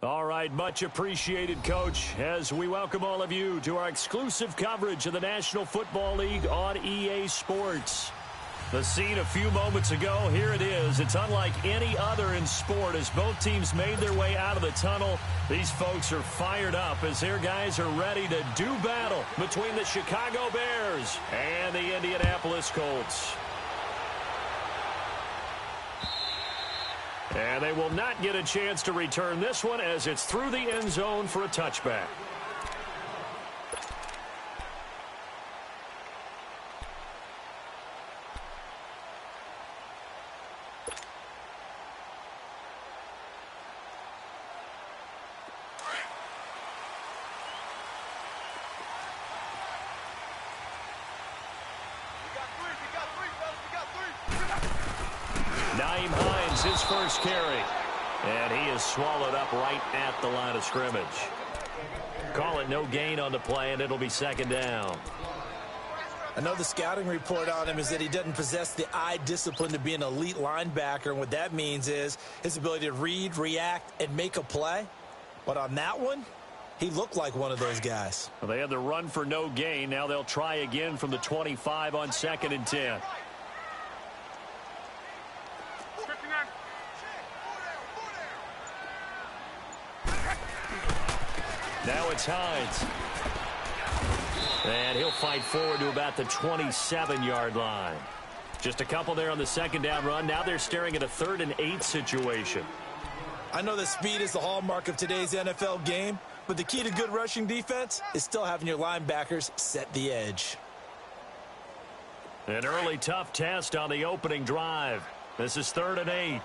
All right, much appreciated, Coach, as we welcome all of you to our exclusive coverage of the National Football League on EA Sports. The scene a few moments ago, here it is. It's unlike any other in sport as both teams made their way out of the tunnel. These folks are fired up as their guys are ready to do battle between the Chicago Bears and the Indianapolis Colts. And they will not get a chance to return this one as it's through the end zone for a touchback. His first carry, and he is swallowed up right at the line of scrimmage. Call it no gain on the play, and it'll be second down. I know the scouting report on him is that he doesn't possess the eye discipline to be an elite linebacker, and what that means is his ability to read, react, and make a play. But on that one, he looked like one of those guys. Well, they had the run for no gain. Now they'll try again from the 25 on 2nd and 10. Now it's Hines. And he'll fight forward to about the 27-yard line. Just a couple there on the second down run. Now they're staring at a 3rd and 8 situation. I know that speed is the hallmark of today's NFL game, but the key to good rushing defense is still having your linebackers set the edge. An early tough test on the opening drive. This is 3rd and 8.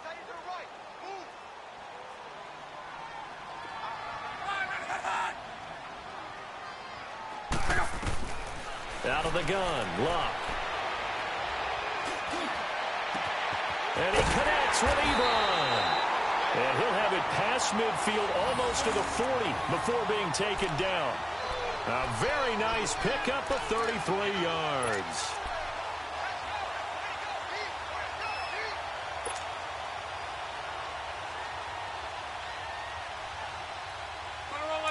Out of the gun, Luck. And he connects with Ebron. And he'll have it past midfield almost to the 40 before being taken down. A very nice pickup of 33 yards.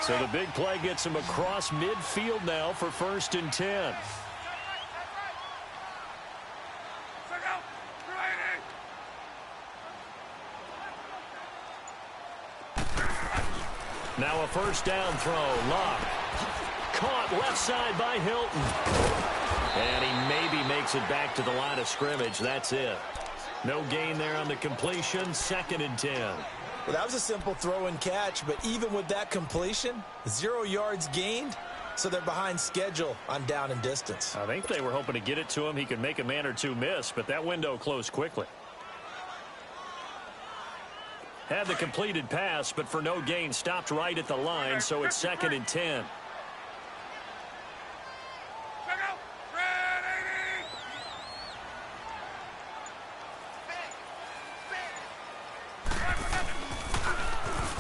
So the big play gets him across midfield now for 1st and 10. Now a first down throw. Luck. Caught left side by Hilton. And he maybe makes it back to the line of scrimmage. That's it. No gain there on the completion. 2nd and 10. Well, that was a simple throw and catch, but even with that completion, 0 yards gained, so they're behind schedule on down and distance. I think they were hoping to get it to him. He could make a man or two miss, but that window closed quickly. Had the completed pass, but for no gain, stopped right at the line, so it's 2nd and 10.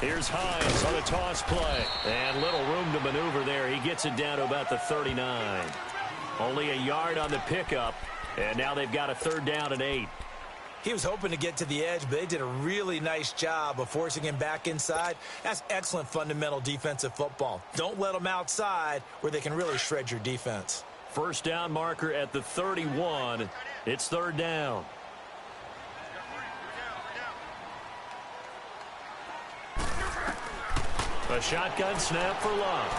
Here's Hines on a toss play. And little room to maneuver there. He gets it down to about the 39. Only a yard on the pickup. And now they've got a 3rd down and 8. He was hoping to get to the edge, but they did a really nice job of forcing him back inside. That's excellent fundamental defensive football. Don't let them outside where they can really shred your defense. First down marker at the 31. It's 3rd down. A shotgun snap for Luck.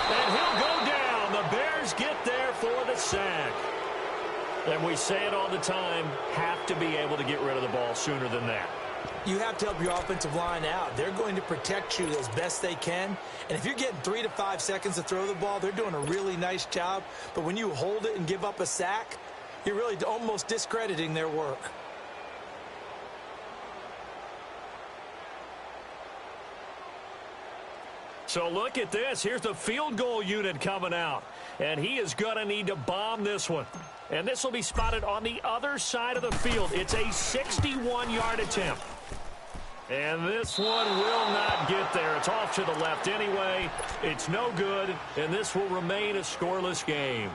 And he'll go down. The Bears get there for the sack. And we say it all the time, have to be able to get rid of the ball sooner than that. You have to help your offensive line out. They're going to protect you as best they can. And if you're getting 3 to 5 seconds to throw the ball, they're doing a really nice job. But when you hold it and give up a sack, you're really almost discrediting their work. So look at this. Here's the field goal unit coming out. And he is going to need to bomb this one. And this will be spotted on the other side of the field. It's a 61-yard attempt. And this one will not get there. It's off to the left anyway. It's no good, and this will remain a scoreless game.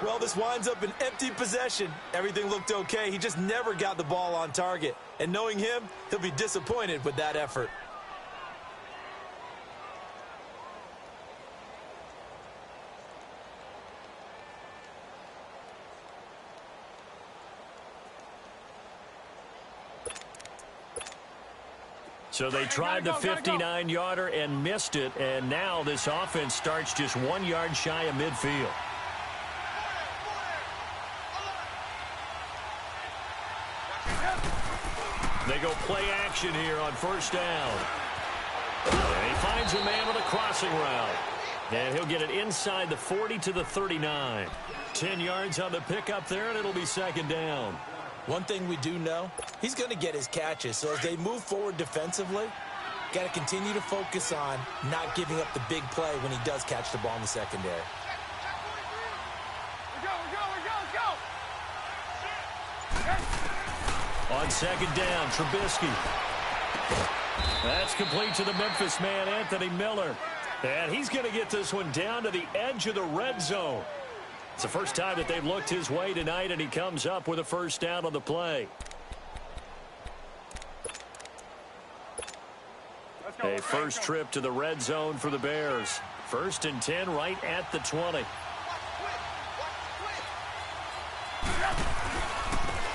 Well, this winds up an empty possession. Everything looked okay. He just never got the ball on target. And knowing him, he'll be disappointed with that effort. So they tried the 59-yarder and missed it, and now this offense starts just 1 yard shy of midfield. They go play action here on first down. And he finds a man with a crossing route. And he'll get it inside the 40 to the 39. 10 yards on the pickup there, and it'll be second down. One thing we do know, he's going to get his catches. So as they move forward defensively, got to continue to focus on not giving up the big play when he does catch the ball in the secondary. On second down, Trubisky. That's complete to the Memphis man, Anthony Miller. And he's going to get this one down to the edge of the red zone. It's the first time that they've looked his way tonight, and he comes up with a first down on the play. A first trip to the red zone for the Bears. 1st and 10 right at the 20.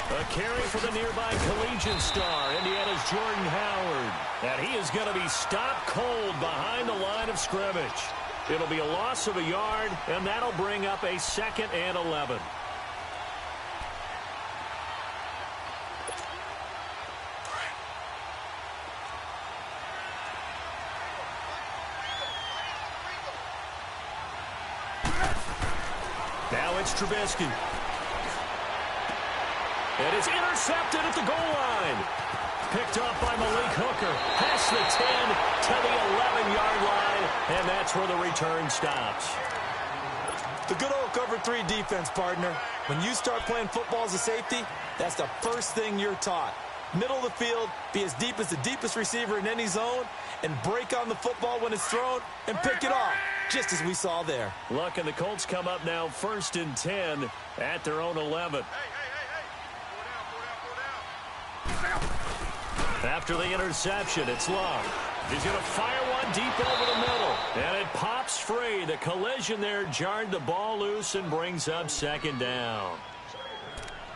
A carry for the nearby collegiate star, Indiana's Jordan Howard. And he is going to be stopped cold behind the line of scrimmage. It'll be a loss of a yard, and that'll bring up a 2nd and 11. Now it's Trubisky. And it's intercepted at the goal line. Picked up by Malik Hooker. Past the 10 to the 11-yard line. And that's where the return stops. The good old cover 3 defense, partner. When you start playing football as a safety, that's the first thing you're taught. Middle of the field, be as deep as the deepest receiver in any zone, and break on the football when it's thrown and pick it off, just as we saw there. Look, and the Colts come up now 1st and 10 at their own 11. After the interception, it's Love. He's going to fire one deep over the middle. And it pops free. The collision there jarred the ball loose and brings up 2nd down.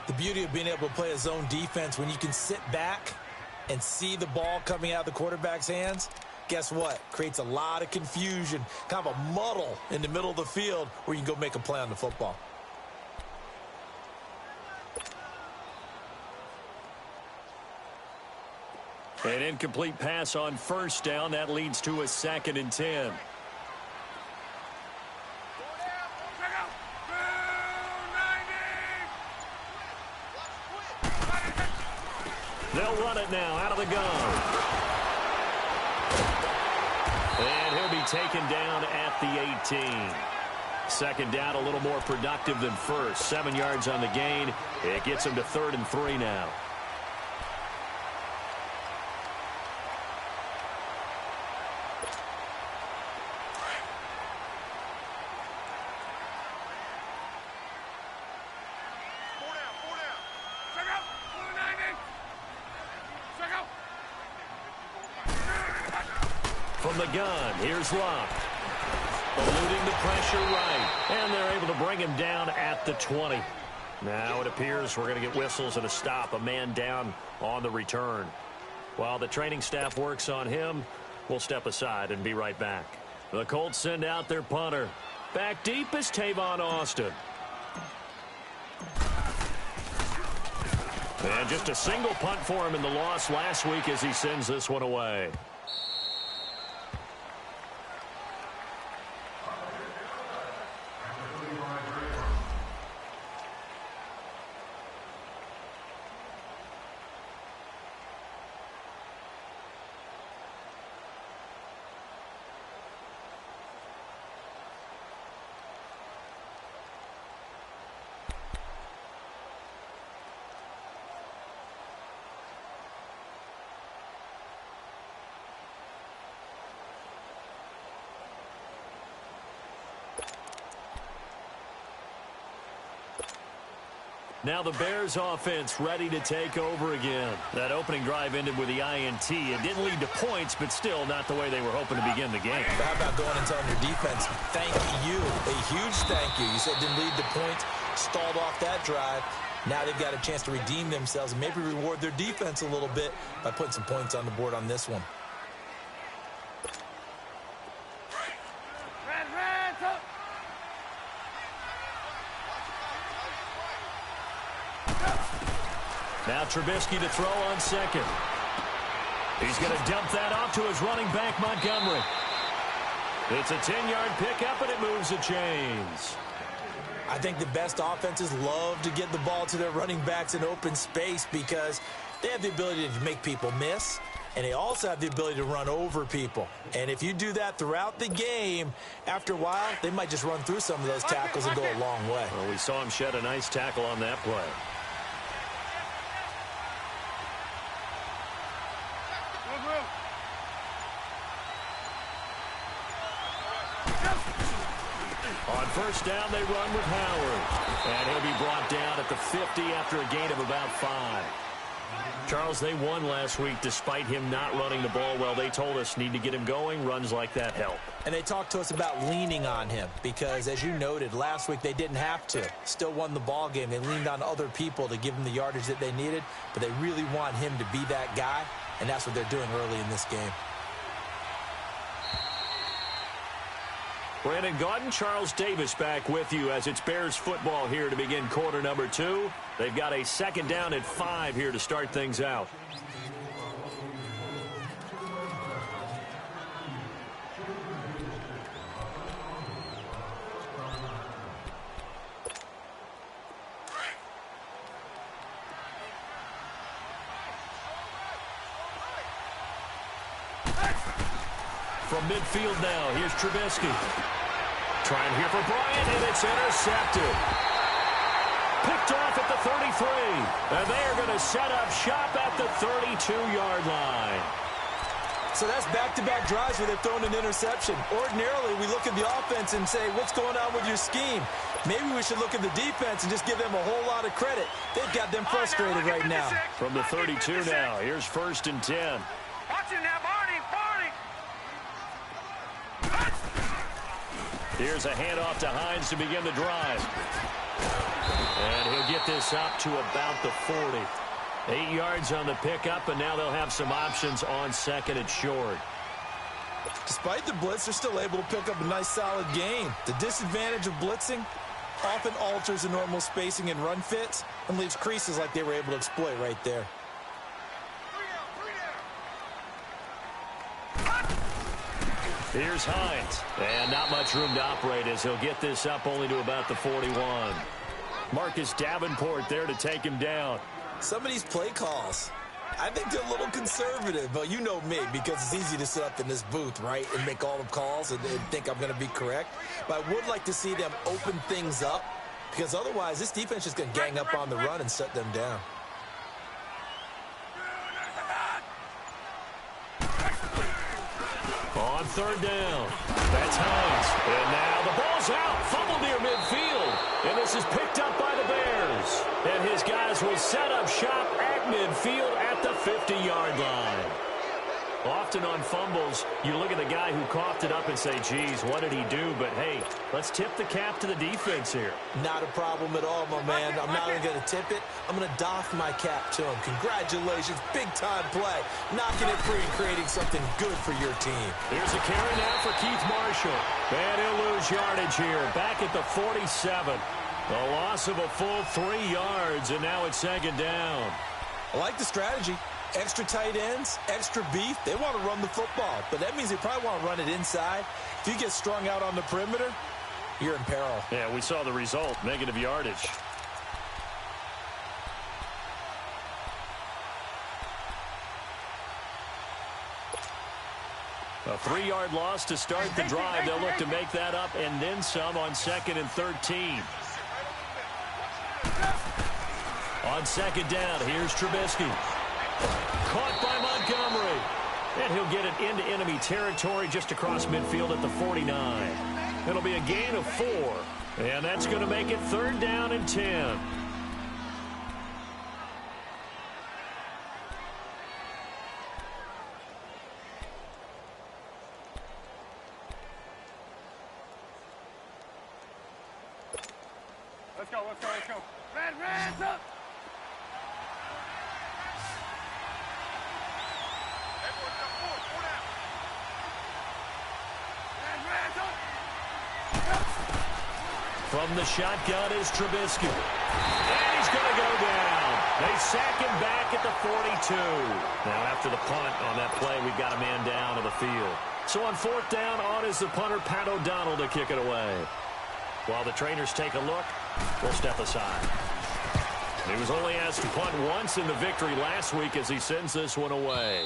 The beauty of being able to play a zone defense when you can sit back and see the ball coming out of the quarterback's hands, guess what? Creates a lot of confusion, kind of a muddle in the middle of the field where you can go make a play on the football. An incomplete pass on first down. That leads to a 2nd and 10. They'll run it now out of the gun. And he'll be taken down at the 18. 2nd down, a little more productive than first. 7 yards on the gain. It gets him to 3rd and 3 now. From the gun, here's Love. Eluding the pressure right. And they're able to bring him down at the 20. Now it appears we're going to get whistles and a stop. A man down on the return. While the training staff works on him, we'll step aside and be right back. The Colts send out their punter. Back deep is Tavon Austin. And just a single punt for him in the loss last week as he sends this one away. Now the Bears offense ready to take over again. That opening drive ended with the INT. It didn't lead to points, but still not the way they were hoping to begin the game. How about going and telling your defense, thank you, a huge thank you. You said it didn't lead to points, stalled off that drive. Now they've got a chance to redeem themselves and maybe reward their defense a little bit by putting some points on the board on this one. Now Trubisky to throw on second. He's going to dump that off to his running back, Montgomery. It's a 10-yard pickup, and it moves the chains. I think the best offenses love to get the ball to their running backs in open space because they have the ability to make people miss, and they also have the ability to run over people. And if you do that throughout the game, after a while, they might just run through some of those tackles and go a long way. Well, we saw him shed a nice tackle on that play. On first down, they run with Howard. And he'll be brought down at the 50 after a gain of about 5. Charles, they won last week despite him not running the ball well. They told us need to get him going. Runs like that help. And they talked to us about leaning on him because, as you noted, last week they didn't have to. Still won the ball game. They leaned on other people to give them the yardage that they needed, but they really want him to be that guy, and that's what they're doing early in this game. Brandon Gaudin, Charles Davis back with you as it's Bears football here to begin quarter number 2. They've got a second down at 5 here to start things out. From midfield now, here's Trubisky. Trying here for Bryant, and it's intercepted. Picked off at the 33. And they are going to set up shop at the 32-yard line. So that's back-to-back drives where they've thrown an interception. Ordinarily, we look at the offense and say, what's going on with your scheme? Maybe we should look at the defense and just give them a whole lot of credit. They've got them frustrated right now. From the 32 now, here's 1st and 10. Watch him now, Barney. Here's a handoff to Hines to begin the drive. And he'll get this up to about the 40. 8 yards on the pickup, and now they'll have some options on second and short. Despite the blitz, they're still able to pick up a nice, solid gain. The disadvantage of blitzing often alters the normal spacing and run fits and leaves creases like they were able to exploit right there. Here's Hines. And not much room to operate as he'll get this up only to about the 41. Marcus Davenport there to take him down. Some of these play calls, I think they're a little conservative, but you know me, because it's easy to sit up in this booth, right, and make all the calls and think I'm going to be correct. But I would like to see them open things up, because otherwise this defense is going to gang up on the run and shut them down. On third down, that's Hines. And now the ball's out, fumbled near midfield. And this is picked up by the Bears. And his guys will set up shop at midfield at the 50-yard line. Often on fumbles, you look at the guy who coughed it up and say, geez, what did he do? But, hey, let's tip the cap to the defense here. Not a problem at all, my man. I'm not even going to tip it. I'm going to doff my cap to him. Congratulations. Big-time play. Knocking it free and creating something good for your team. Here's a carry now for Keith Marshall. And he'll lose yardage here. Back at the 47. A loss of a full 3 yards, and now it's second down. I like the strategy. Extra tight ends, extra beef. They want to run the football, but that means they probably want to run it inside. If you get strung out on the perimeter, you're in peril. Yeah, we saw the result, negative yardage. A 3-yard loss to start the drive. They'll look to make that up and then some on 2nd and 13. On second down, here's Trubisky. Caught by Montgomery. And he'll get it into enemy territory just across midfield at the 49. It'll be a gain of 4. And that's going to make it 3rd down and 10. let's go, let's go, let's go. Red's up. Everyone come forward, four down. Red's up. From the shotgun is Trubisky. And he's going to go down. They sack him back at the 42. Now, after the punt on that play, we've got a man down to the field. So on fourth down, on is the punter, Pat O'Donnell, to kick it away. While the trainers take a look, we'll step aside. He was only asked to punt once in the victory last week as he sends this one away.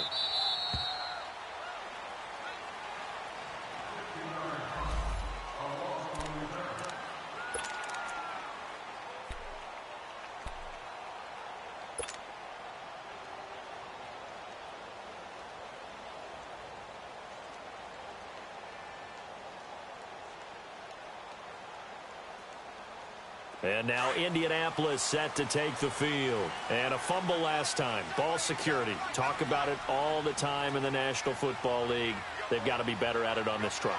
And now Indianapolis set to take the field. And a fumble last time. Ball security. Talk about it all the time in the National Football League. They've got to be better at it on this drive.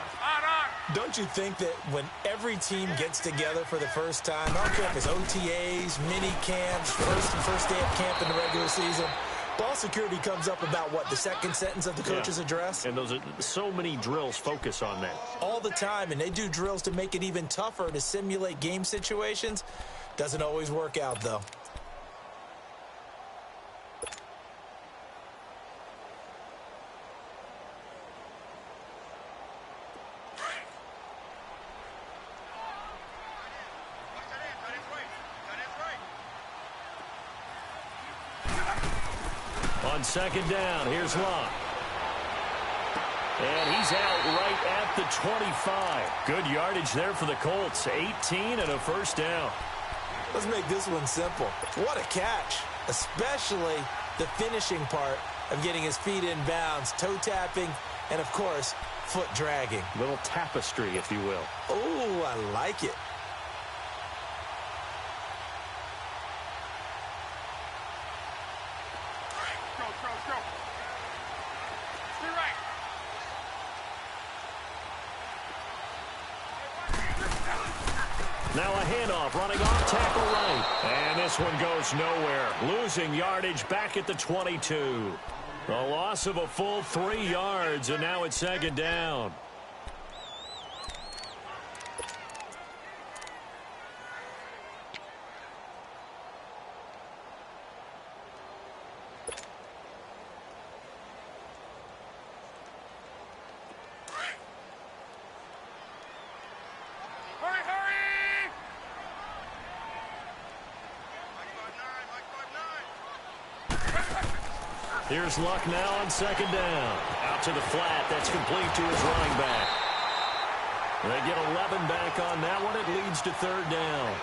Don't you think that when every team gets together for the first time, I don't care if it's OTAs, mini camps, first day of camp in the regular season, ball security comes up about what, the second sentence of the coach's address? And those are so many drills focus on that. All the time, and they do drills to make it even tougher to simulate game situations. Doesn't always work out, though. On second down, here's Locke. And he's out right at the 25. Good yardage there for the Colts. 18 and a first down. Let's make this one simple. What a catch, especially the finishing part of getting his feet in bounds, toe tapping, and, of course, foot dragging. Little tapestry, if you will. Oh, I like it. Now a handoff running off tackle right. And this one goes nowhere. Losing yardage back at the 22. A loss of a full 3 yards, and now it's second down. Here's Luck now on second down. Out to the flat. That's complete to his running back. They get 11 back on that one. It leads to third down.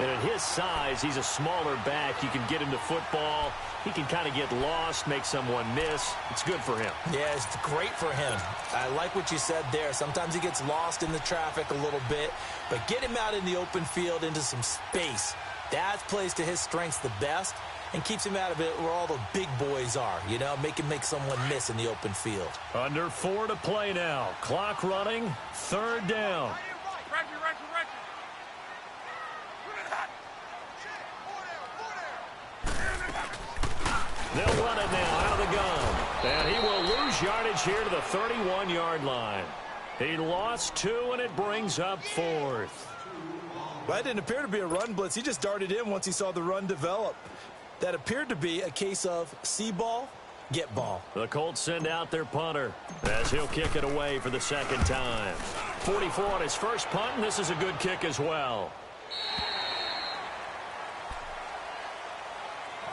And at his size, he's a smaller back. You can get into football. He can kind of get lost, make someone miss. It's good for him. Yeah, it's great for him. I like what you said there. Sometimes he gets lost in the traffic a little bit. But get him out in the open field into some space. That plays to his strengths the best. And keeps him out of it where all the big boys are, you know, make someone miss in the open field. Under 4 to play now. Clock running, third down. They'll run it now out of the gun. And he will lose yardage here to the 31-yard line. He lost 2, and it brings up fourth. Well, that didn't appear to be a run blitz. He just darted in once he saw the run develop. That appeared to be a case of see ball, get ball. The Colts send out their punter as he'll kick it away for the second time. 44 on his first punt, and this is a good kick as well.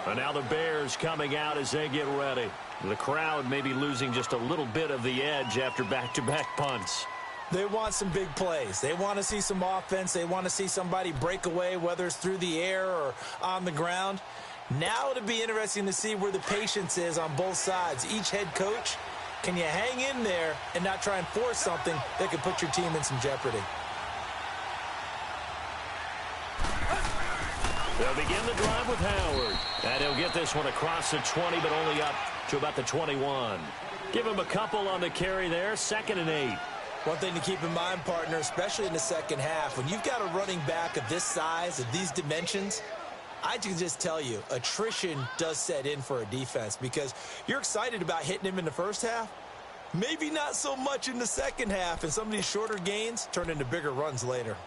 And now the Bears coming out as they get ready. The crowd may be losing just a little bit of the edge after back-to-back punts. They want some big plays. They want to see some offense. They want to see somebody break away, whether it's through the air or on the ground. Now it'll be interesting to see where the patience is on both sides. Each head coach, can you hang in there and not try and force something that could put your team in some jeopardy? They'll begin the drive with Howard. And he'll get this one across the 20, but only up to about the 21. Give him a couple on the carry there. 2nd and 8. One thing to keep in mind, partner, especially in the second half, when you've got a running back of this size, of these dimensions, I can just tell you, attrition does set in for a defense because you're excited about hitting him in the first half. Maybe not so much in the second half, and some of these shorter gains turn into bigger runs later.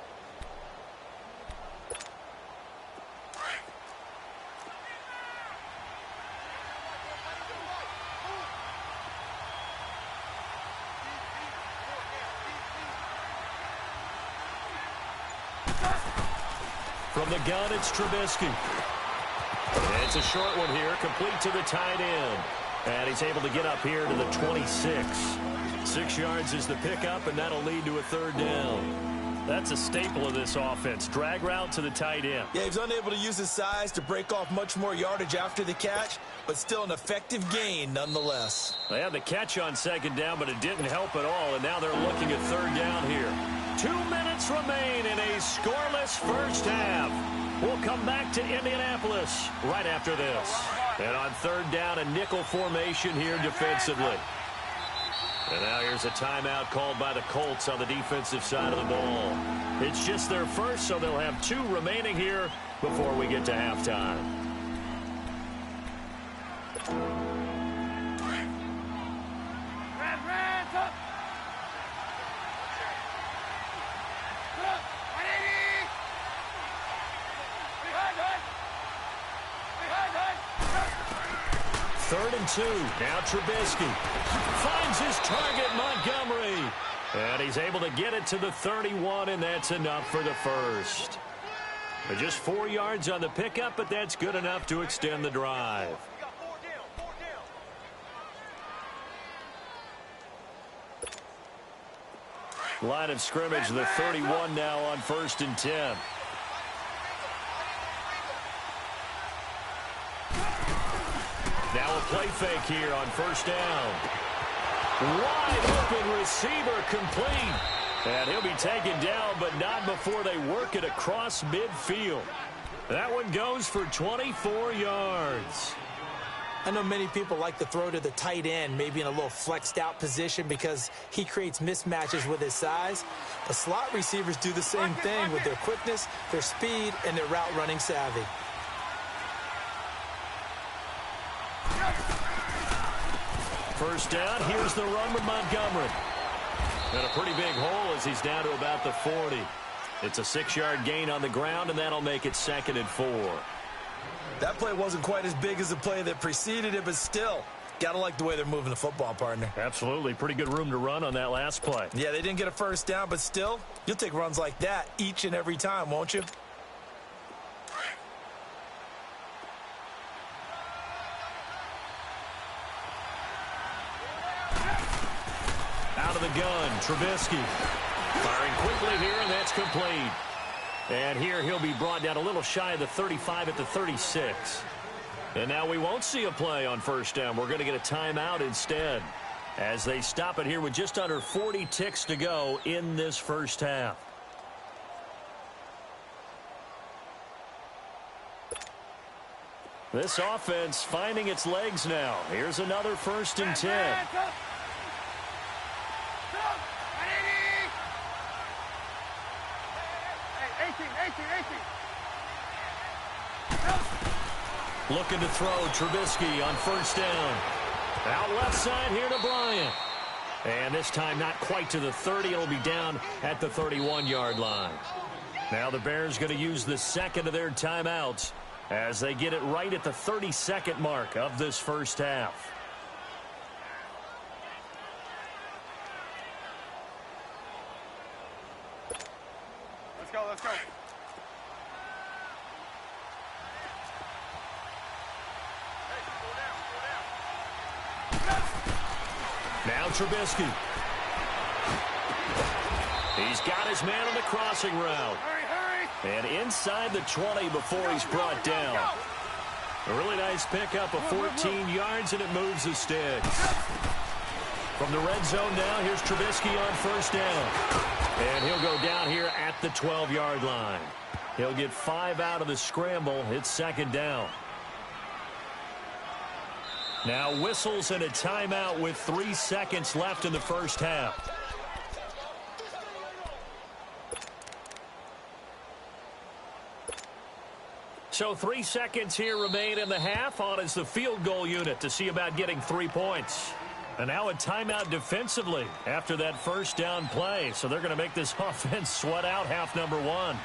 From the gun, it's Trubisky. It's a short one here, complete to the tight end. And he's able to get up here to the 26. 6 yards is the pickup, and that'll lead to a third down. That's a staple of this offense. Drag route to the tight end. Yeah, he's unable to use his size to break off much more yardage after the catch, but still an effective gain nonetheless. They had the catch on second down, but it didn't help at all, and now they're looking at third down here. 2 minutes remain in a scoreless first half. We'll come back to Indianapolis right after this. And on third down, a nickel formation here defensively. And now here's a timeout called by the Colts on the defensive side of the ball. It's just their first, so they'll have 2 remaining here before we get to halftime. Third and 2. Now Trubisky finds his target, Montgomery. And he's able to get it to the 31, and that's enough for the first. Just 4 yards on the pickup, but that's good enough to extend the drive. Line of scrimmage, the 31 now on 1st and 10. Now a play fake here on 1st down. Wide open receiver complete. And he'll be taken down, but not before they work it across midfield. That one goes for 24 yards. I know many people like to throw to the tight end, maybe in a little flexed out position because he creates mismatches with his size. The slot receivers do the same thing with their quickness, their speed, and their route running savvy. First down, here's the run with Montgomery. And a pretty big hole as he's down to about the 40. It's a 6-yard gain on the ground, and that'll make it 2nd and 4. That play wasn't quite as big as the play that preceded it, but still, gotta like the way they're moving the football, partner. Absolutely. Pretty good room to run on that last play. Yeah, they didn't get a first down, but still, you'll take runs like that each and every time, won't you? Out of the gun, Trubisky. Firing quickly here, and that's complete. And here he'll be brought down a little shy of the 35 at the 36. And now we won't see a play on 1st down. We're going to get a timeout instead as they stop it here with just under 40 ticks to go in this first half. This offense finding its legs now. Here's another 1st and 10. Looking to throw, Trubisky on 1st down. Out left side here to Bryant. And this time not quite to the 30. It'll be down at the 31-yard line. Now the Bears going to use the 2nd of their timeouts as they get it right at the 32nd mark of this first half. Let's go, let's go. Now Trubisky. He's got his man on the crossing route. Hurry, hurry. And inside the 20 before he's brought down. A really nice pickup of 14 yards, and it moves the sticks. From the red zone now, here's Trubisky on 1st down. And he'll go down here at the 12-yard line. He'll get 5 out of the scramble. It's 2nd down. Now whistles and a timeout with 3 seconds left in the first half. So 3 seconds here remain in the half. On is the field goal unit to see about getting 3 points. And now a timeout defensively after that first down play. So they're going to make this offense sweat out half number 1.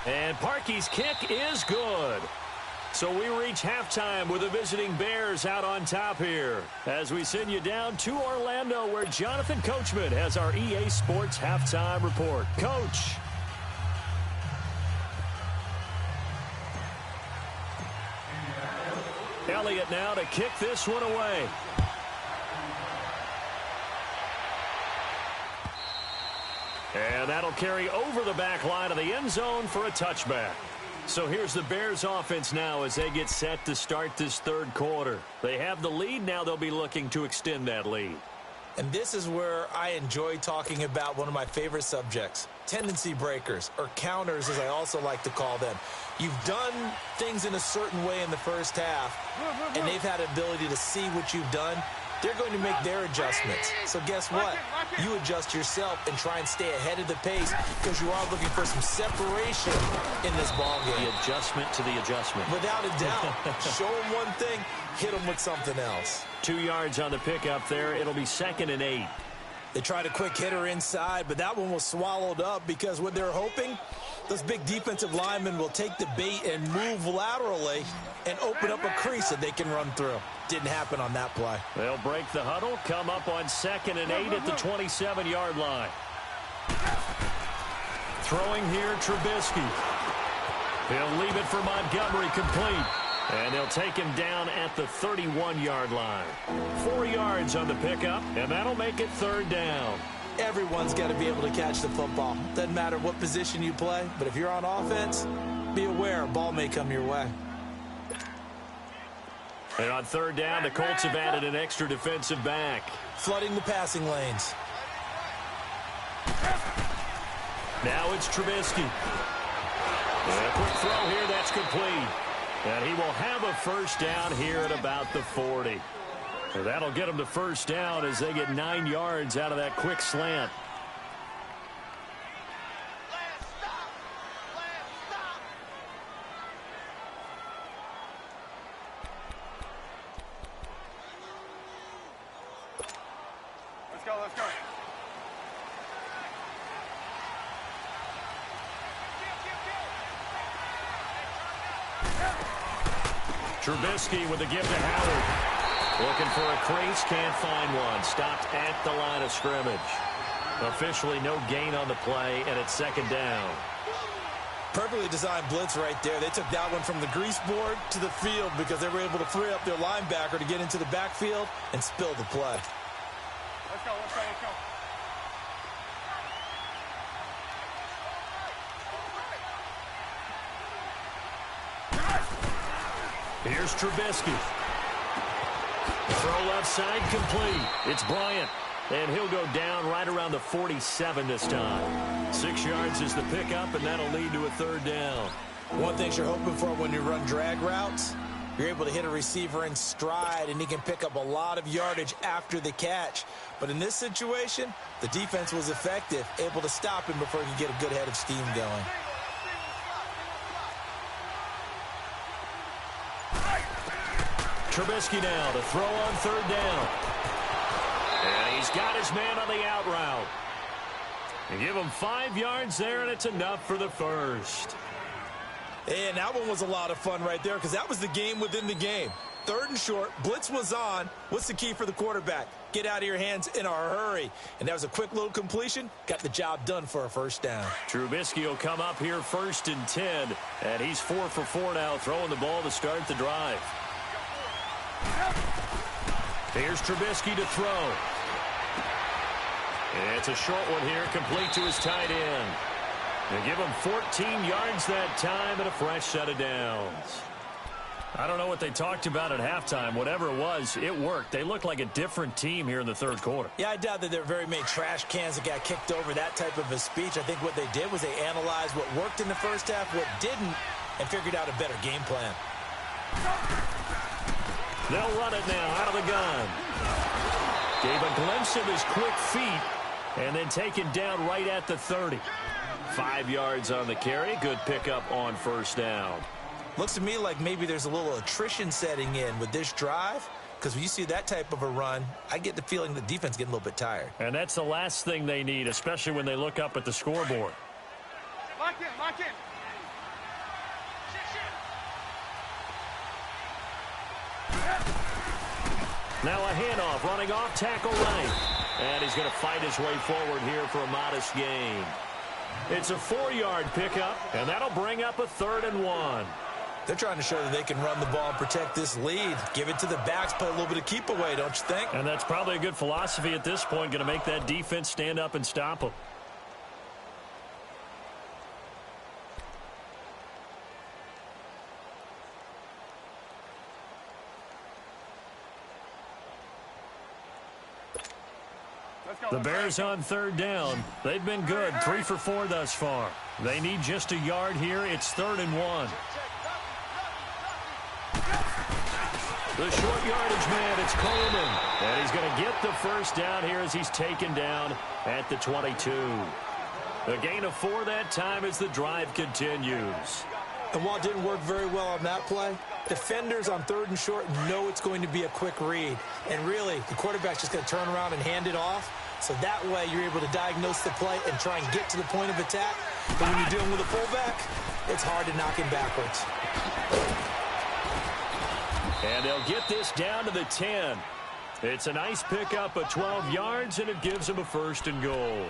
And Parkey's kick is good. So we reach halftime with the visiting Bears out on top here as we send you down to Orlando where Jonathan Coachman has our EA Sports halftime report. Coach. Elliott now to kick this one away. And that'll carry over the back line of the end zone for a touchback. So here's the Bears offense now as they get set to start this third quarter. They have the lead. Now they'll be looking to extend that lead. And this is where I enjoy talking about one of my favorite subjects, tendency breakers, or counters as I also like to call them. You've done things in a certain way in the first half, and they've had an ability to see what you've done. They're going to make their adjustments. So guess what? You adjust yourself and try and stay ahead of the pace because you are looking for some separation in this ball game. The adjustment to the adjustment. Without a doubt. Show them one thing, hit them with something else. 2 yards on the pickup there. It'll be 2nd and 8. They tried a quick hitter inside, but that one was swallowed up because what they're hoping, those big defensive linemen will take the bait and move laterally and open up a crease that they can run through. Didn't happen on that play. They'll break the huddle, come up on 2nd and 8 at the 27-yard line. Throwing here, Trubisky. He'll leave it for Montgomery complete. And they'll take him down at the 31-yard line. 4 yards on the pickup, and that'll make it 3rd down. Everyone's got to be able to catch the football. Doesn't matter what position you play, but if you're on offense, be aware a ball may come your way. And on 3rd down, the Colts have added an extra defensive back. Flooding the passing lanes. Now it's Trubisky. And a quick throw here, that's complete. And he will have a first down here at about the 40. And that'll get them to first down as they get 9 yards out of that quick slant. Let's go, let's go. Trubisky with a give to Howard. Looking for a crease, can't find one. Stopped at the line of scrimmage. Officially no gain on the play, and it's 2nd down. Perfectly designed blitz right there. They took that one from the grease board to the field because they were able to free up their linebacker to get into the backfield and spill the play. Let's go, let's go, let's go. Here's Trubisky. Throw left side complete. It's Bryant. And he'll go down right around the 47 this time. 6 yards is the pickup, and that'll lead to a 3rd down. One thing you're hoping for when you run drag routes, you're able to hit a receiver in stride, and he can pick up a lot of yardage after the catch. But in this situation, the defense was effective, able to stop him before he could get a good head of steam going. Trubisky now to throw on 3rd down. And he's got his man on the out route. And give him 5 yards there, and it's enough for the first. And that one was a lot of fun right there because that was the game within the game. 3rd and short, blitz was on. What's the key for the quarterback? Get out of your hands in a hurry. And that was a quick little completion. Got the job done for a first down. Trubisky will come up here 1st and 10. And he's 4 for 4 now, throwing the ball to start the drive. Here's Trubisky to throw. It's a short one here, complete to his tight end. They give him 14 yards that time and a fresh set of downs. I don't know what they talked about at halftime. Whatever it was, it worked. They looked like a different team here in the 3rd quarter. Yeah, I doubt that there were very many trash cans that got kicked over, that type of a speech. I think what they did was they analyzed what worked in the first half, what didn't, and figured out a better game plan. They'll run it now out of the gun. Gave a glimpse of his quick feet and then taken down right at the 30. 5 yards on the carry. Good pickup on first down. Looks to me like maybe there's a little attrition setting in with this drive, because when you see that type of a run, I get the feeling the defense getting a little bit tired. And that's the last thing they need, especially when they look up at the scoreboard. Lock in, lock in. Now a handoff, running off, tackle right. And he's going to fight his way forward here for a modest gain. It's a 4-yard pickup, and that'll bring up a 3rd and 1. They're trying to show that they can run the ball and protect this lead. Give it to the backs, play a little bit of keep away, don't you think? And that's probably a good philosophy at this point, going to make that defense stand up and stop them. The Bears on 3rd down. They've been good, 3 for 4 thus far. They need just a yard here. It's 3rd and 1. The short yardage man, it's Coleman. And he's going to get the first down here as he's taken down at the 22. A gain of 4 that time as the drive continues. And while it didn't work very well on that play, defenders on 3rd and short know it's going to be a quick read. And really, the quarterback's just going to turn around and hand it off. So that way you're able to diagnose the play and try and get to the point of attack. But when you're dealing with a fullback, it's hard to knock him backwards. And they'll get this down to the 10. It's a nice pickup of 12 yards, and it gives them a 1st and goal.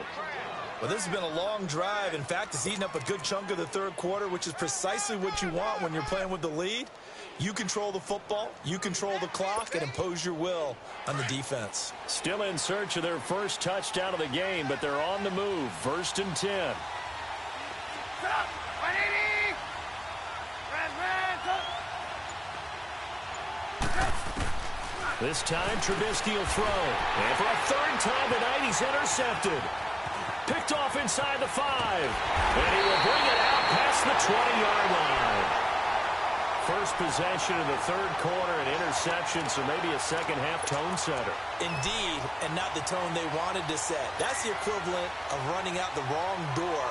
Well, this has been a long drive. In fact, it's eaten up a good chunk of the 3rd quarter, which is precisely what you want when you're playing with the lead. You control the football, you control the clock, and impose your will on the defense. Still in search of their first touchdown of the game, but they're on the move. 1st and 10. This time, Trubisky will throw. And for a 3rd time tonight, he's intercepted. Picked off inside the 5. And he will bring it out past the 20-yard line. First possession in the 3rd quarter, an interception, so maybe a second-half tone setter. Indeed, and not the tone they wanted to set. That's the equivalent of running out the wrong door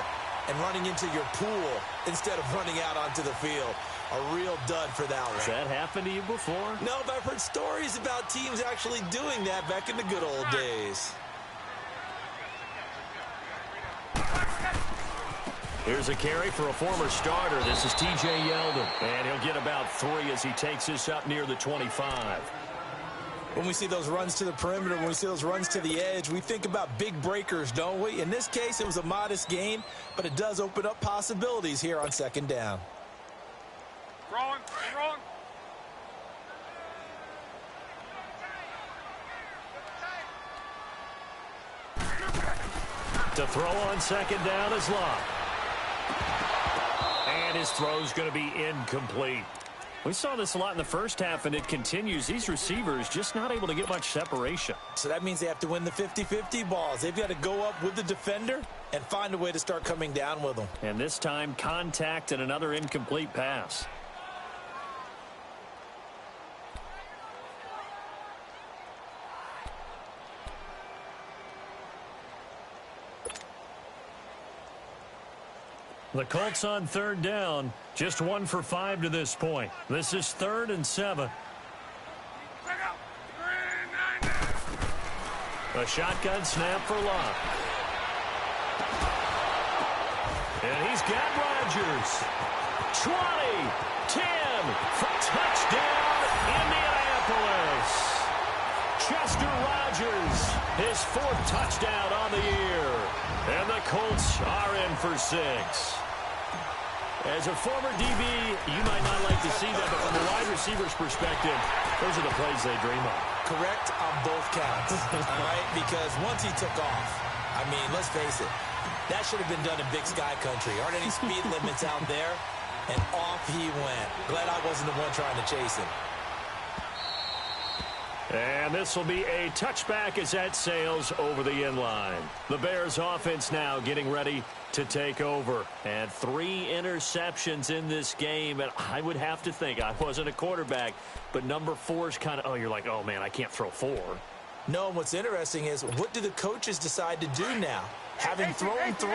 and running into your pool instead of running out onto the field. A real dud for that one. Has that happened to you before? No, but I've heard stories about teams actually doing that back in the good old days. Here's a carry for a former starter. This is T.J. Yeldon. And he'll get about 3 as he takes this up near the 25. When we see those runs to the perimeter, when we see those runs to the edge, we think about big breakers, don't we? In this case, it was a modest gain, but it does open up possibilities here on 2nd down. Rolling, rolling. To throw on 2nd down is Locke. And his throw's going to be incomplete. We saw this a lot in the first half, and it continues. These receivers just not able to get much separation. So that means they have to win the 50-50 balls. They've got to go up with the defender and find a way to start coming down with them. And this time, contact and another incomplete pass. The Colts on 3rd down, just 1 for 5 to this point. This is 3rd and 7. A shotgun snap for Locke. And he's got Rodgers. 20, 10, for touchdown, Indianapolis. Chester Rogers, his 4th touchdown on the year. And the Colts are in for 6. As a former DB, you might not like to see that, but from a wide receiver's perspective, those are the plays they dream of. Correct on both counts, all right? Because once he took off, I mean, let's face it, that should have been done in Big Sky Country. Aren't any speed limits out there? And off he went. Glad I wasn't the one trying to chase him. And this will be a touchback as that sails over the inline. The Bears offense now getting ready to take over. And 3 interceptions in this game. And I would have to think, I wasn't a quarterback, but number 4 is kind of, oh, you're like, oh, man, I can't throw 4. No, and what's interesting is, what do the coaches decide to do now? Having thrown 3,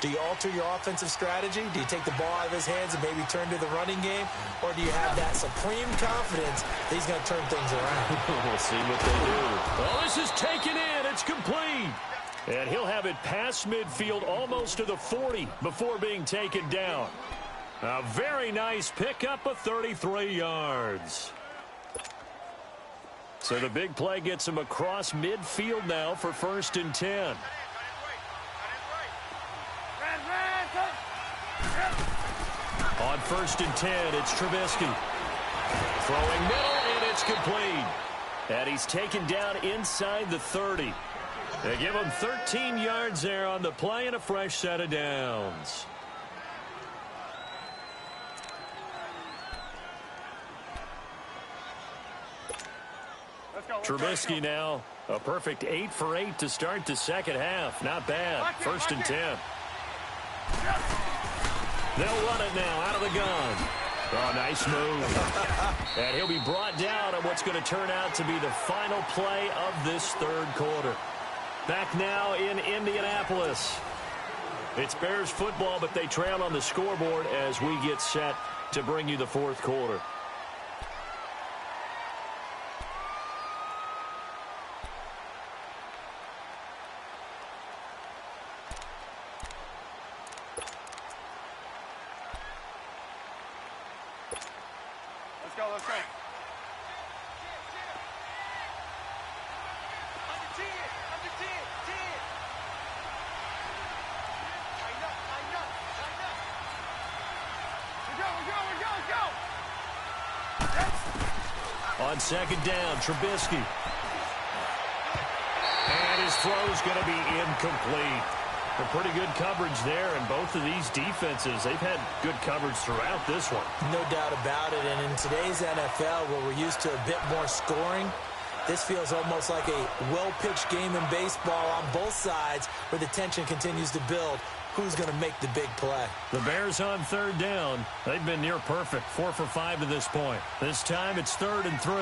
do you alter your offensive strategy? Do you take the ball out of his hands and maybe turn to the running game? Or do you have that supreme confidence that he's going to turn things around? We'll see what they do. Oh, this is taken in. It's complete. And he'll have it past midfield almost to the 40 before being taken down. A very nice pickup of 33 yards. So the big play gets him across midfield now for 1st and 10. On 1st and 10, it's Trubisky. Throwing middle, and it's complete. And he's taken down inside the 30. They give him 13 yards there on the play and a fresh set of downs. Trubisky now, a perfect 8 for 8 to start the second half. Not bad. 1st and 10. They'll run it now out of the gun. Oh, nice move. And he'll be brought down on what's going to turn out to be the final play of this 3rd quarter. Back now in Indianapolis. It's Bears football, but they trail on the scoreboard as we get set to bring you the 4th quarter. Let's go. On 2nd down, Trubisky. And his throw's going to be incomplete. A pretty good coverage there, and both of these defenses, they've had good coverage throughout this one. No doubt about it, and in today's NFL, where we're used to a bit more scoring, this feels almost like a well-pitched game in baseball on both sides, where the tension continues to build. Who's going to make the big play? The Bears on 3rd down. They've been near perfect, 4 for 5 to this point. This time it's 3rd and 3.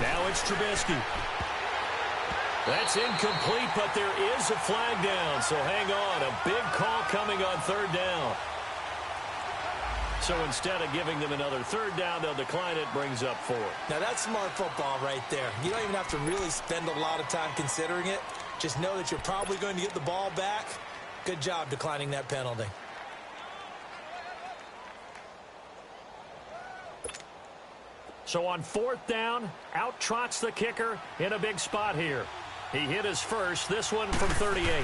Now it's Trubisky. That's incomplete, but there is a flag down, so hang on. A big call coming on 3rd down. So instead of giving them another 3rd down, they'll decline it, brings up 4. Now that's smart football right there. You don't even have to really spend a lot of time considering it. Just know that you're probably going to get the ball back. Good job declining that penalty. So on 4th down, out trots the kicker in a big spot here. He hit his first, this one from 38.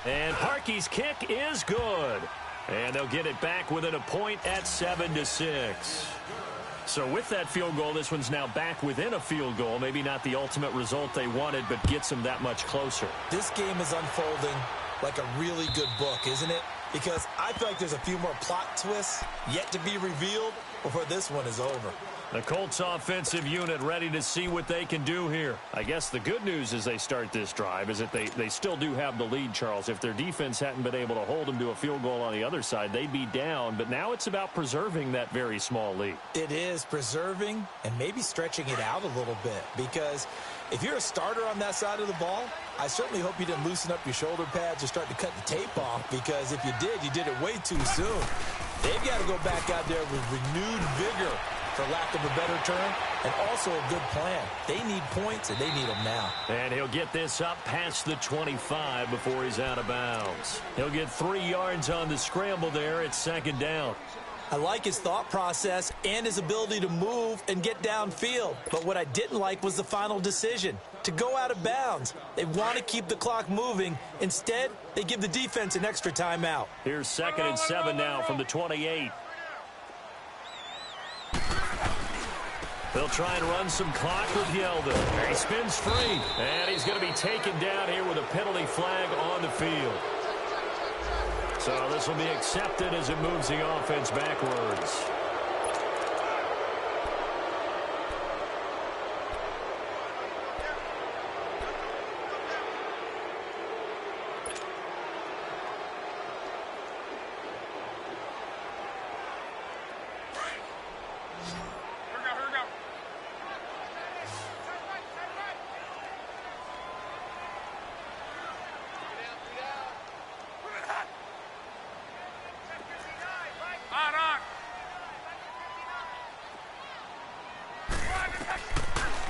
And Parkey's kick is good. And they'll get it back within a point at 7-6. So with that field goal, this one's now back within a field goal. Maybe not the ultimate result they wanted, but gets them that much closer. This game is unfolding like a really good book, isn't it? Because I feel like there's a few more plot twists yet to be revealed before this one is over. The Colts offensive unit ready to see what they can do here. I guess the good news as they start this drive is that they still do have the lead, Charles. If their defense hadn't been able to hold them to a field goal on the other side, they'd be down. But now it's about preserving that very small lead. It is preserving and maybe stretching it out a little bit, because if you're a starter on that side of the ball, I certainly hope you didn't loosen up your shoulder pads or start to cut the tape off, because if you did it way too soon. They've got to go back out there with renewed vigor, for lack of a better term, and also a good plan. They need points, and they need them now. And he'll get this up past the 25 before he's out of bounds. He'll get 3 yards on the scramble there at 2nd down. I like his thought process and his ability to move and get downfield. But what I didn't like was the final decision, to go out of bounds. They want to keep the clock moving. Instead, they give the defense an extra timeout. Here's 2nd and 7 now from the 28. They'll try and run some clock with Yeldon. He spins free, and he's going to be taken down here with a penalty flag on the field. So this will be accepted as it moves the offense backwards.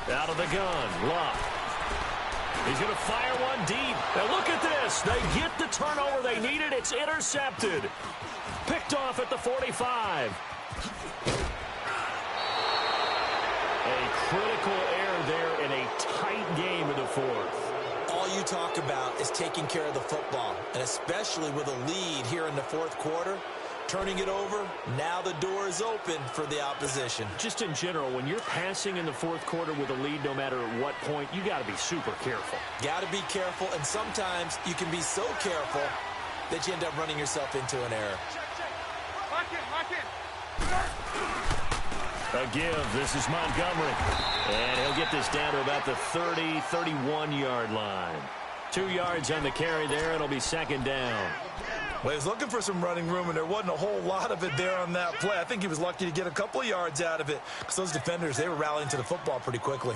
Out of the gun, Luck. He's going to fire one deep. And look at this. They get the turnover they needed. It's intercepted. Picked off at the 45. A critical error there in a tight game in the fourth. All you talk about is taking care of the football, and especially with a lead here in the fourth quarter. Turning it over, now the door is open for the opposition. Just in general, when you're passing in the fourth quarter with a lead, no matter at what point, you got to be super careful. Got to be careful, and sometimes you can be so careful that you end up running yourself into an error. A give. This is Montgomery. And he'll get this down to about the 30, 31-yard line. 2 yards on the carry there. It'll be second down. Well, he was looking for some running room, and there wasn't a whole lot of it there on that play. I think he was lucky to get a couple of yards out of it because those defenders, they were rallying to the football pretty quickly.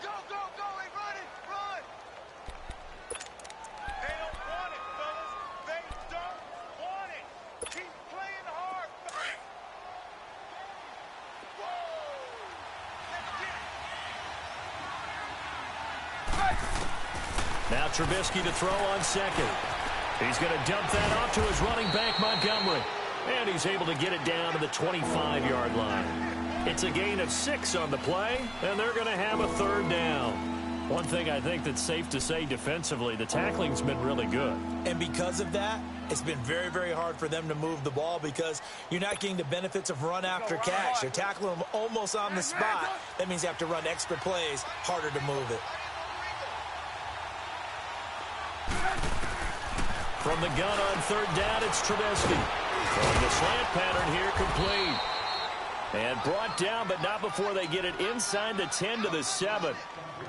Go, go, go, hey, run it, run! They don't want it, fellas. They don't want it. Keep playing hard. Whoa! Let's get it. Now Trubisky to throw on second. He's going to dump that off to his running back, Montgomery. And he's able to get it down to the 25-yard line. It's a gain of 6 on the play, and they're going to have a third down. One thing I think that's safe to say defensively, the tackling's been really good. And because of that, it's been very, very hard for them to move the ball because you're not getting the benefits of run after catch. They're tackling them almost on the spot. That means you have to run extra plays, harder to move it. From the gun on third down, it's Trubisky. Throwing the slant pattern here, complete. And brought down, but not before they get it inside the 10 to the 7.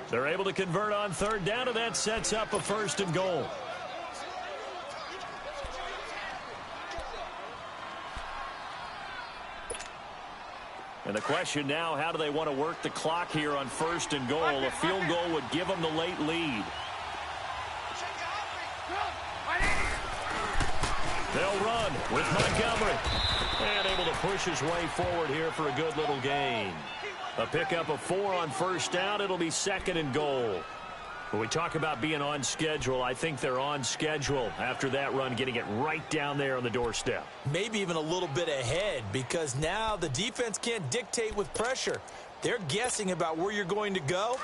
They're able to convert on third down, and that sets up a first and goal. And the question now, how do they want to work the clock here on first and goal? A field goal would give them the late lead. They'll run with Montgomery. And able to push his way forward here for a good little gain. A pickup of 4 on first down. It'll be second and goal. When we talk about being on schedule, I think they're on schedule after that run, getting it right down there on the doorstep. Maybe even a little bit ahead because now the defense can't dictate with pressure. They're guessing about where you're going to go.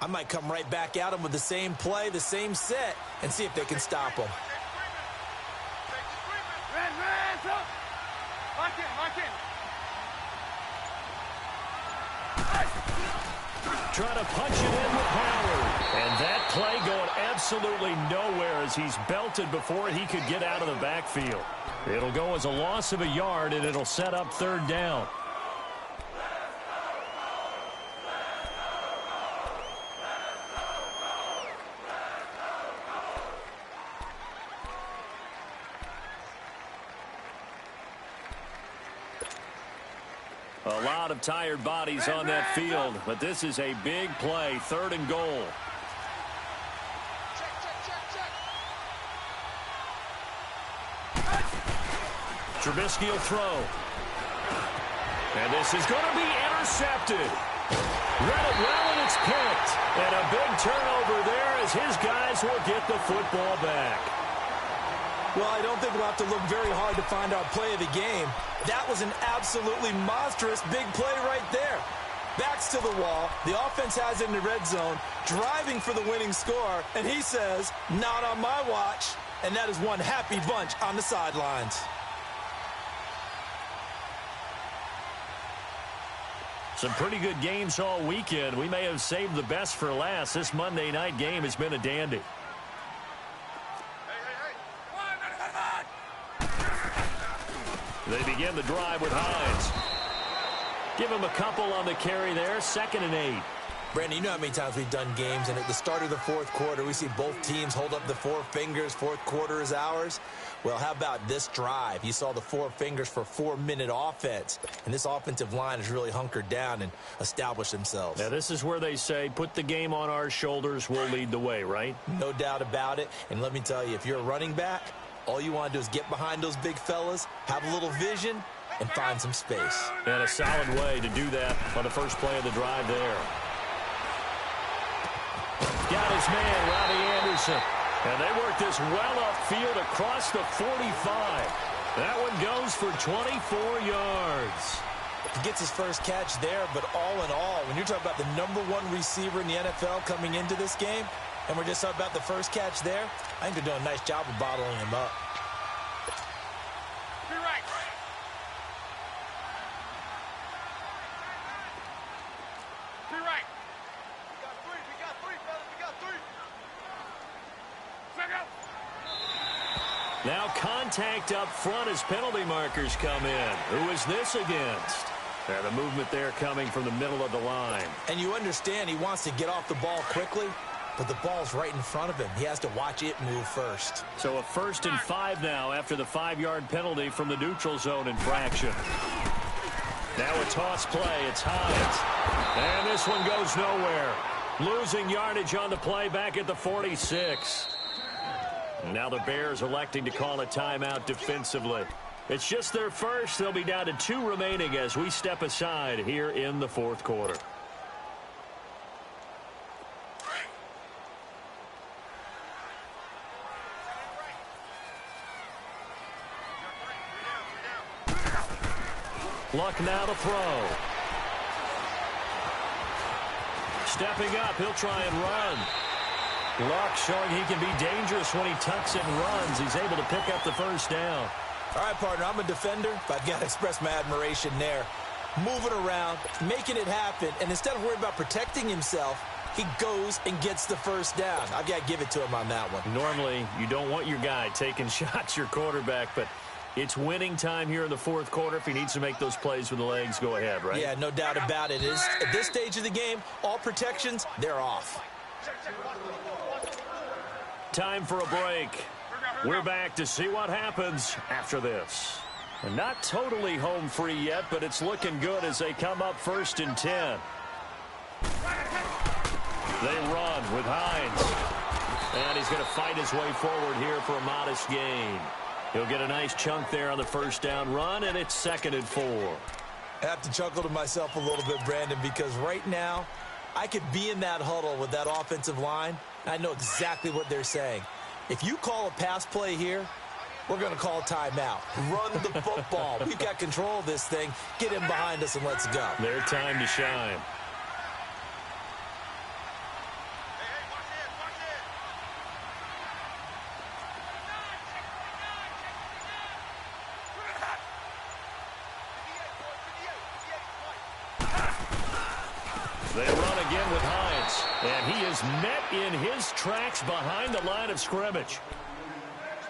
I might come right back at them with the same play, the same set, and see if they can stop them. Trying to punch it in with Howard. And that play going absolutely nowhere as he's belted before he could get out of the backfield. It'll go as a loss of a yard, and it'll set up third down. A lot of tired bodies on that field, but this is a big play, third and goal. Trubisky will throw. And this is going to be intercepted. Read it well, and it's picked. And a big turnover there as his guys will get the football back. Well, I don't think we'll have to look very hard to find our play of the game. That was an absolutely monstrous big play right there. Backs to the wall. The offense has it in the red zone, driving for the winning score. And he says, not on my watch. And that is one happy bunch on the sidelines. Some pretty good games all weekend. We may have saved the best for last. This Monday night game has been a dandy. They begin the drive with Hines. Give him a couple on the carry there. 2nd and 8. Brandon, you know how many times we've done games, and at the start of the fourth quarter, we see both teams hold up the 4 fingers. Fourth quarter is ours. Well, how about this drive? You saw the 4 fingers for 4-minute offense, and this offensive line has really hunkered down and established themselves. Now, this is where they say, put the game on our shoulders, we'll lead the way, right? No doubt about it. And let me tell you, if you're a running back, all you want to do is get behind those big fellas, have a little vision, and find some space. And a solid way to do that on the first play of the drive there. Got his man, Robbie Anderson. And they work this well upfield across the 45. That one goes for 24 yards. He gets his first catch there, but all in all, when you're talking about the #1 receiver in the NFL coming into this game, and we're just talking about the first catch there, I think they're doing a nice job of bottling him up. Be right. Be right. We got three, fellas. We got three. Check out. Now contact up front as penalty markers come in. Who is this against? And the movement there coming from the middle of the line. And you understand he wants to get off the ball quickly, but the ball's right in front of him. He has to watch it move first. So a 1st and 5 now after the 5-yard penalty from the neutral zone infraction. Now a toss play. It's Hines. And this one goes nowhere. Losing yardage on the play back at the 46. Now the Bears electing to call a timeout defensively. It's just their first. They'll be down to 2 remaining as we step aside here in the 4th quarter. Luck now to throw. Stepping up, he'll try and run. Luck showing he can be dangerous when he tucks and runs. He's able to pick up the first down. All right, partner, I'm a defender, but I've got to express my admiration there. Moving around, making it happen, and instead of worrying about protecting himself, he goes and gets the first down. I've got to give it to him on that one. Normally, you don't want your guy taking shots, your quarterback, but it's winning time here in the 4th quarter. If he needs to make those plays with the legs, go ahead, right? Yeah, no doubt about it. At this stage of the game, all protections, they're off. Time for a break. We're back to see what happens after this. And not totally home free yet, but it's looking good as they come up 1st and 10. They run with Hines. And he's going to fight his way forward here for a modest gain. He'll get a nice chunk there on the first down run, and it's 2nd and 4. I have to chuckle to myself a little bit, Brandon, because right now I could be in that huddle with that offensive line. I know exactly what they're saying. If you call a pass play here, we're going to call a timeout. Run the football. We've got control of this thing. Get him behind us and let's go. Their time to shine. They run again with Hines, and he is met in his tracks behind the line of scrimmage.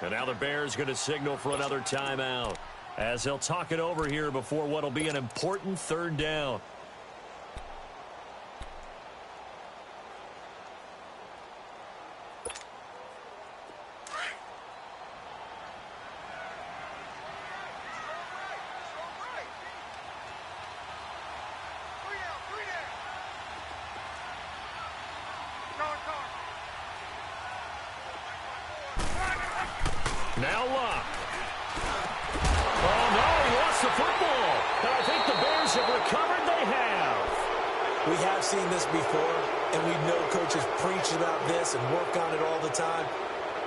And now the Bears going to signal for another timeout as they'll talk it over here before what will be an important 3rd down. Now Luck. Oh, no, he lost the football. And I think the Bears have recovered. They have. We have seen this before, and we know coaches preach about this and work on it all the time.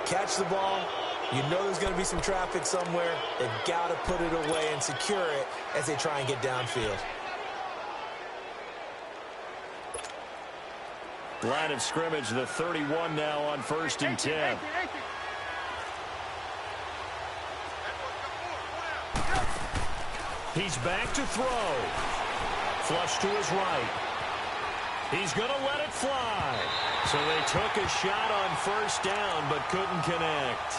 Catch the ball. You know there's going to be some traffic somewhere. They've got to put it away and secure it as they try and get downfield. Line of scrimmage, the 31 now on 1st and 10. He's back to throw. Flush to his right. He's going to let it fly. So they took a shot on 1st down but couldn't connect.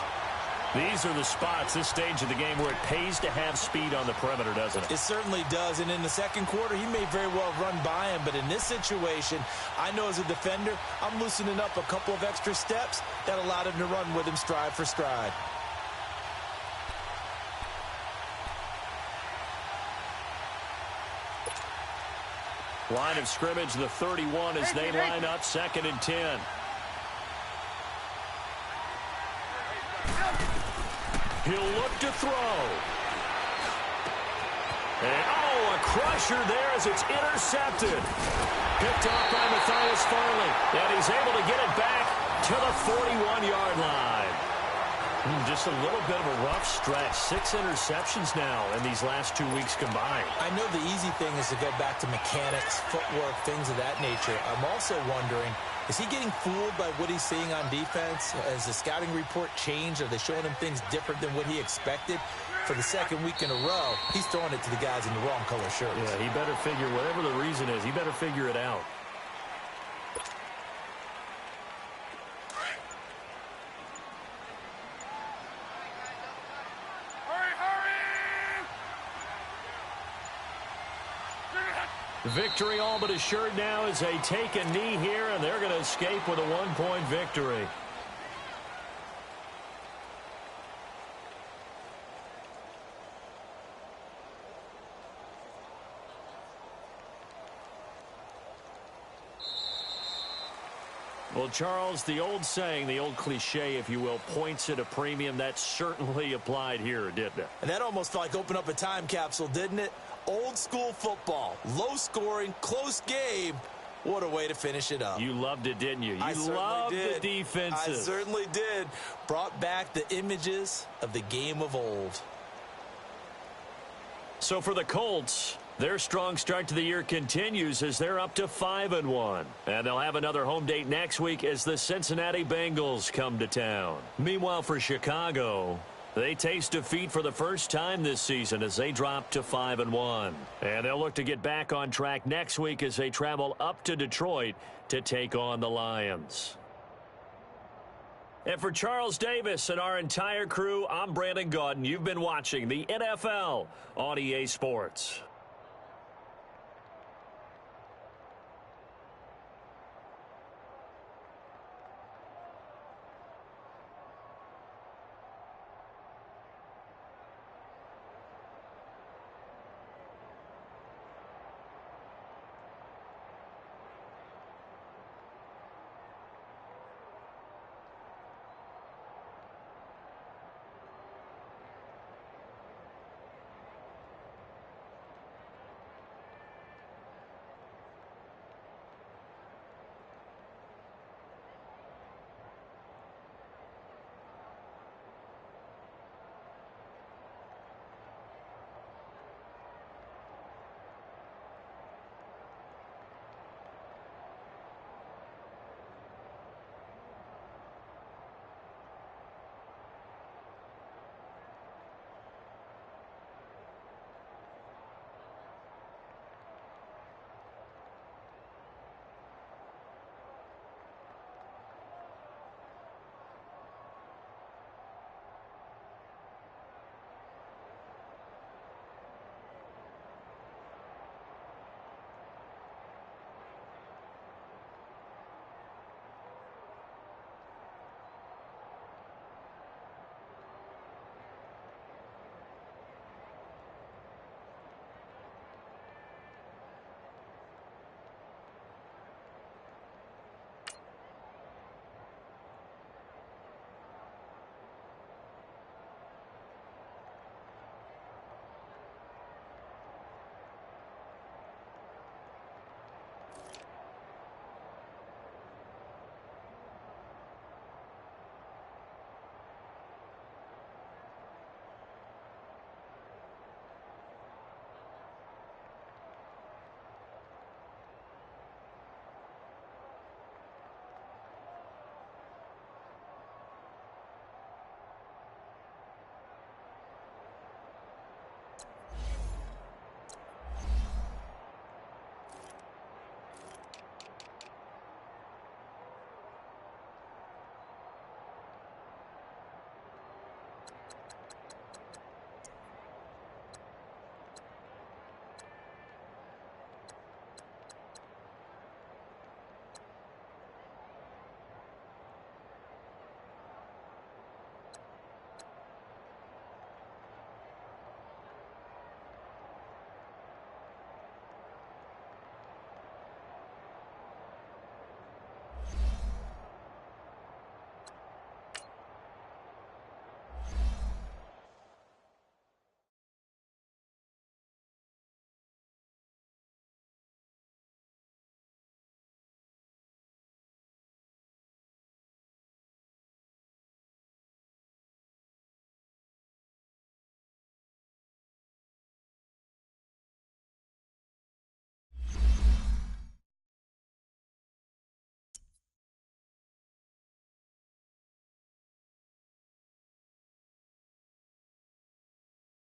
These are the spots, this stage of the game, where it pays to have speed on the perimeter, doesn't it? It certainly does, and in the 2nd quarter, he may very well run by him, but in this situation, I know as a defender, I'm loosening up a couple of extra steps that allowed him to run with him stride for stride. Line of scrimmage, the 31, as they line up 2nd and 10. He'll look to throw. And, oh, a crusher there as it's intercepted. Picked off by Matthias Farley. And he's able to get it back to the 41-yard line. Just a little bit of a rough stretch. 6 interceptions now in these last 2 weeks combined. I know the easy thing is to go back to mechanics, footwork, things of that nature. I'm also wondering, is he getting fooled by what he's seeing on defense? Has the scouting report changed? Are they showing him things different than what he expected? For the second week in a row, he's throwing it to the guys in the wrong color shirts. Yeah, he better figure, whatever the reason is, he better figure it out. Victory all but assured now as they take a knee here, and they're going to escape with a 1-point victory. Well, Charles, the old saying, the old cliche, if you will, points at a premium, that certainly applied here, didn't it? And that almost felt like opened up a time capsule, didn't it? Old school football, low scoring, close game. What a way to finish it up. You loved it, didn't you? You loved the defenses. I certainly did. Brought back the images of the game of old. So for the Colts, their strong start to the year continues as they're up to 5-1. And they'll have another home date next week as the Cincinnati Bengals come to town. Meanwhile, for Chicago, they taste defeat for the first time this season as they drop to 5-1. And they'll look to get back on track next week as they travel up to Detroit to take on the Lions. And for Charles Davis and our entire crew, I'm Brandon Gaudin. You've been watching the NFL on EA Sports.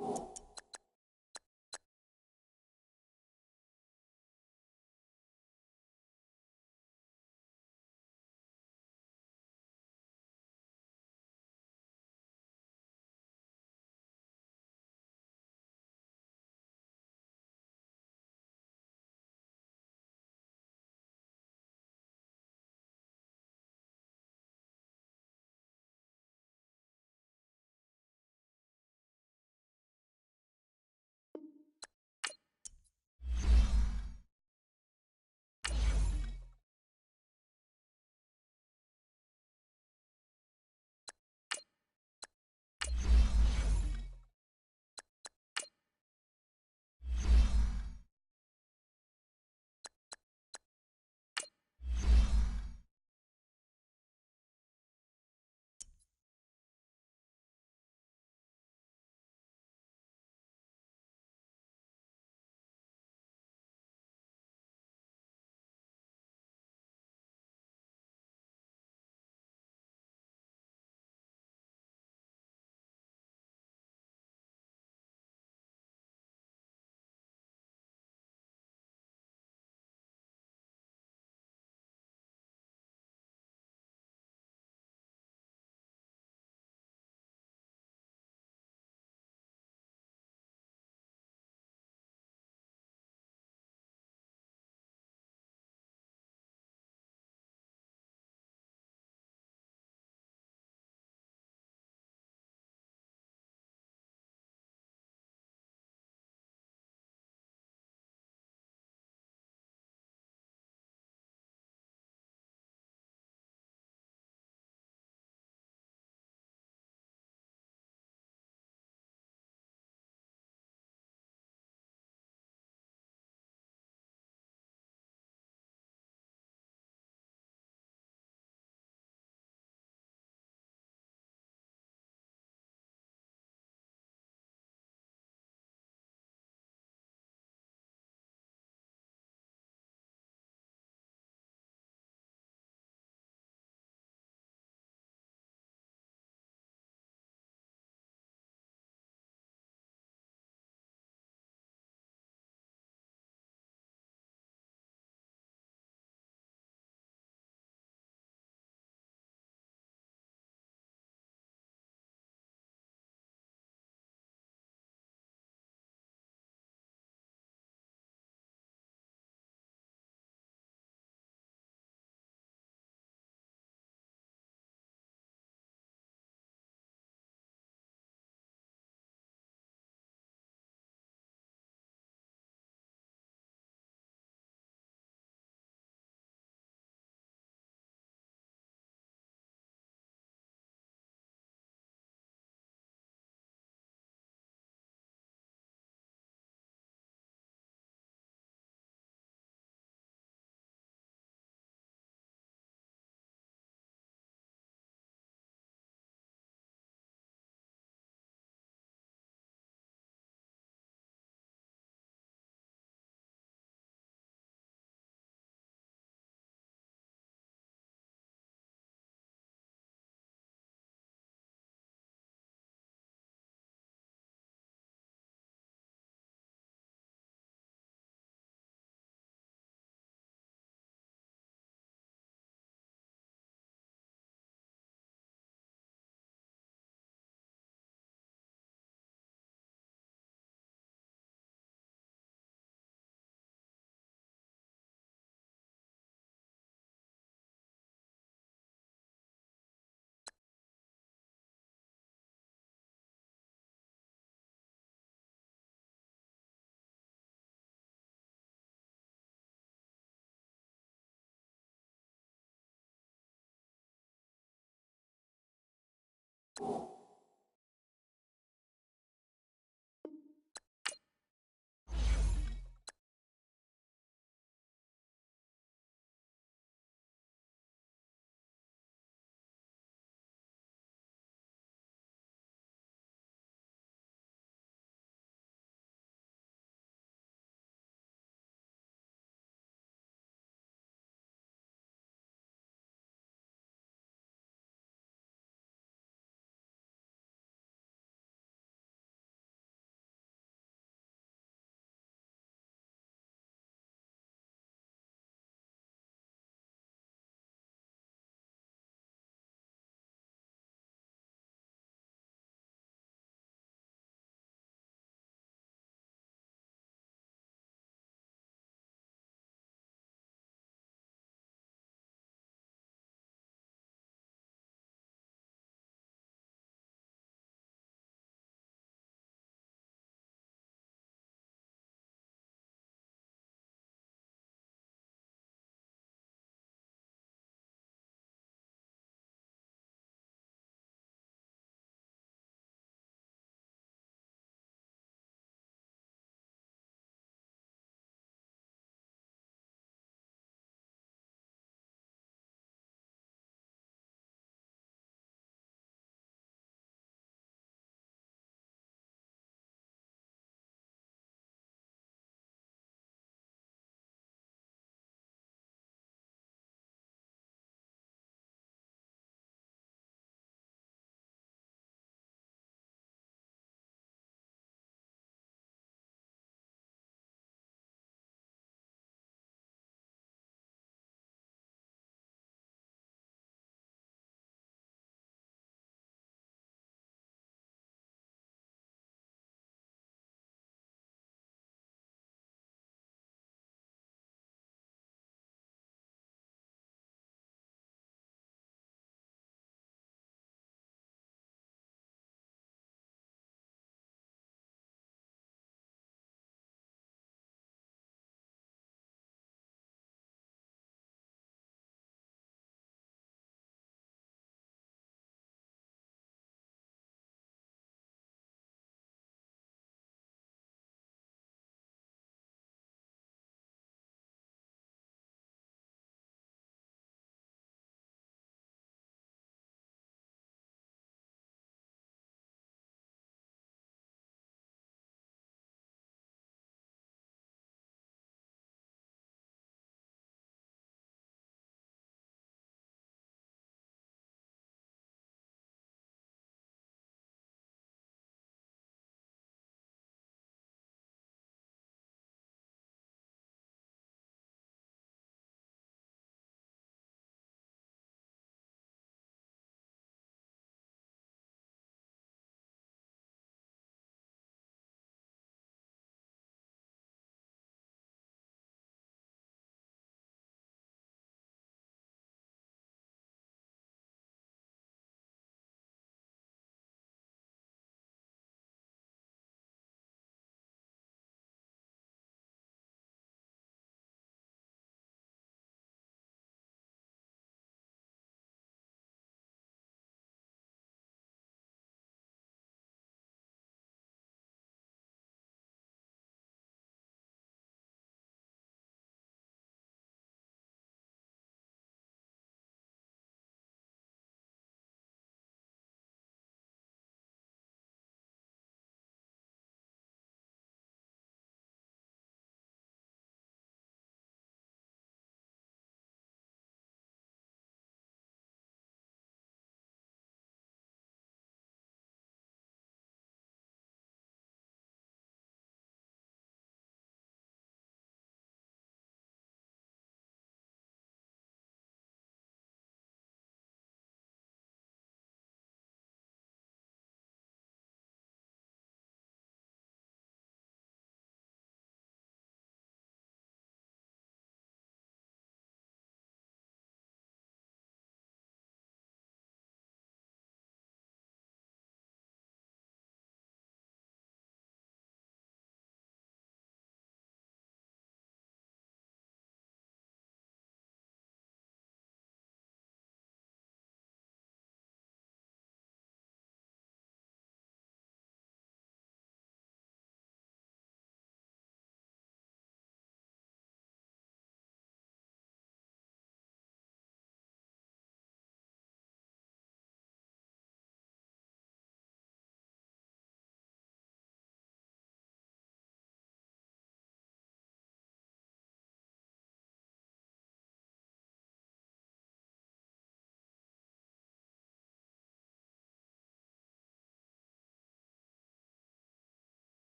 You